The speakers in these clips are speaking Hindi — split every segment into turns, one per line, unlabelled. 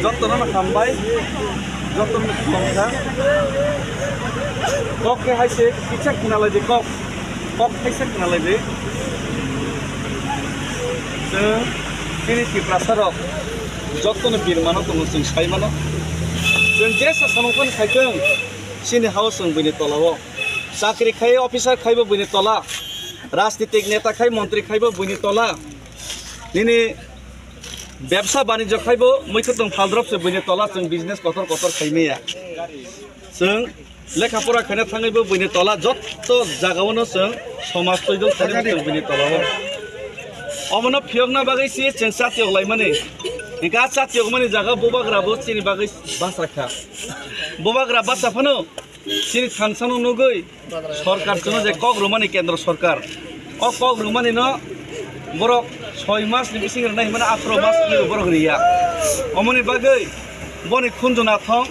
যতন খামবাই যতন সংসার কক হাইছে কিছা কিনালাই যে কক হাইছে কিনালাই যে जों जोंनि टिप्रासाराव जतन बिरमानो दङ जों साइमानो जों जे सासामखौ खायदों सिनि हाउस जों बैनि तलाव साख्रि खाय अफिसार खायबो बैनि तला राजनीतिक नेता खाय मन्त्री खायबो बैनि तला दिनै व्यवसा बाणिज्य खायबो मैथो दं फालद्रबसो बैनि तला जों बिजनेस कतर कतर खायनाया जों लेखाफरा खायना थाङैबो बैनि तला जत्त जागावनो जों समाज तैदों खायदों जों बैनि तलाव अमनो फियगना बागै से जों साथियाव लायमाने गा साथियाव माने जागा बोबाग्राबो सिनि बागै बासाखा बोबाग्रा बासाफानो सिनि खानसानो नगै सरकार जों जे कग्रुमानि केन्द्र सरकार अ कग्रुमानि न बरक 6 मास नि बिसिं नाय माने 18 मास नि बरक रिया अमनि बागै बनि खुनजना थं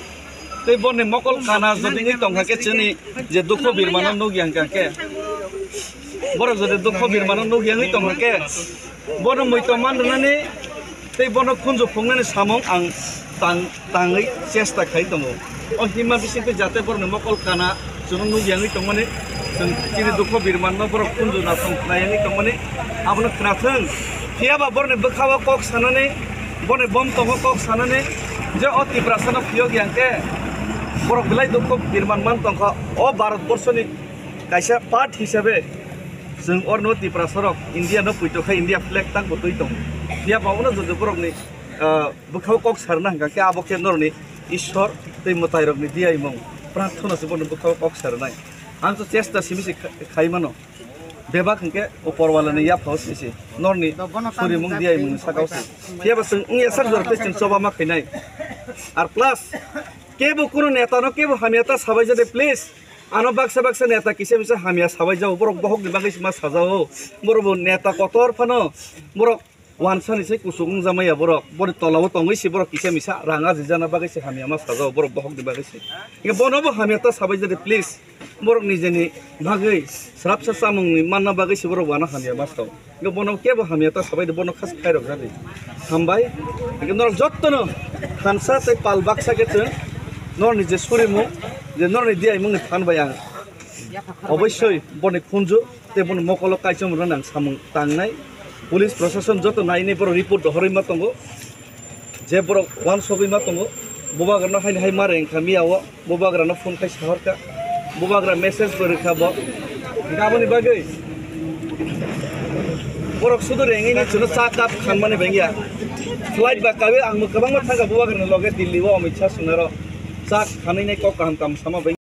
तै बनि मकल खाना जदिनि तंखाके जोंनि जे दुख बिरमानो नगियांकाके बरक जदि दुख बिरमानो नगियांगै तंखाके बनो मैतमान रनानै तै बनो खुनजु फुंनानै सामं आं ताङै चेष्टा खाय दङ अ हिमा बिसिंखै जाते बरनो मकल काना जों नुगियांगै तंमाने जों जिनि दुख बिरमानो बर खुनजु ना संनायनि तंमाने आबनो खोनाथों फियाबा बरनो बखावा कक सानानै बनो बम तंग कक सानानै जे अति प्रासना फियो गियांके बरक बिलाइ दुख बिरमान तंखा अ भारत बर्षनि कायसा पार्ट हिसाबै जों अरनो टिप्रासाराव इंडिया न पुइतोखा इंडिया फ्लेग तां बतै दं बिया बावनो जदि बरकनि बखाव कक सारना हंगाके आबो केन्द्रनि ईश्वर तै मतायरकनि दियाय मं प्रार्थना से बनो बखाव कक सारनाय आं तो चेष्टा सिमिसि खायमानो बेबा खंके उपरवालानि या फाउस इसे नरनि सुरि मं दियाय मं सागावसे बियाबा जों एसार जरते जों सभा मा खैनाय आर प्लस केबो कुनु नेता न केबो हामियाता साबाय जदे प्लिज आनो बाक्सा नेता किसे बिसे हामिया साबाय जाओ बरक बहक दिबागै मा साजाओ बरबो नेता कतर फानो बरक वानसानि से कुसुं जामाया बरक बर तलाव तंगै से बरक किसे मिसा राङा जिजाना बागै से हामिया मा साजाओ बरक बहक दिबागै से इके बनबो हामियाता साबाय जदे प्लिज बरक निजेनि भागै स्राबसा सामुंनि मानना बागै से बरक वाना हामिया मा साव इके बनब केबो हामियाता साबाय दे बनब खास खायरक जादे हामबाय इके नर जत्तनो खानसा तै पाल बाक्सा गेतों नर निजे सुरिमु जे नरनि दियाय मुंनि फानबाय आं अबश्य बने खुनजु ते बन मकल कायसम रन आं सामुं तांनाय पुलिस प्रशासन जत नायनि बर रिपोर्ट हरै मा तंगो जे बर वान सबै मा तंगो बोबाग्राना हाय हाय मारे खामियाव बोबाग्राना फोन खाय साहरका बोबाग्रा मेसेज बरखाबो गाबोनि बागै बरक सुदु रेङैनि जुनो सा काप खानमाने बेंगिया फ्लाइट बा काबे आं गोबां थांगा बोबाग्राना लगे दिल्ली व अमित शाह सुनार सा खानैनाय क काम सामा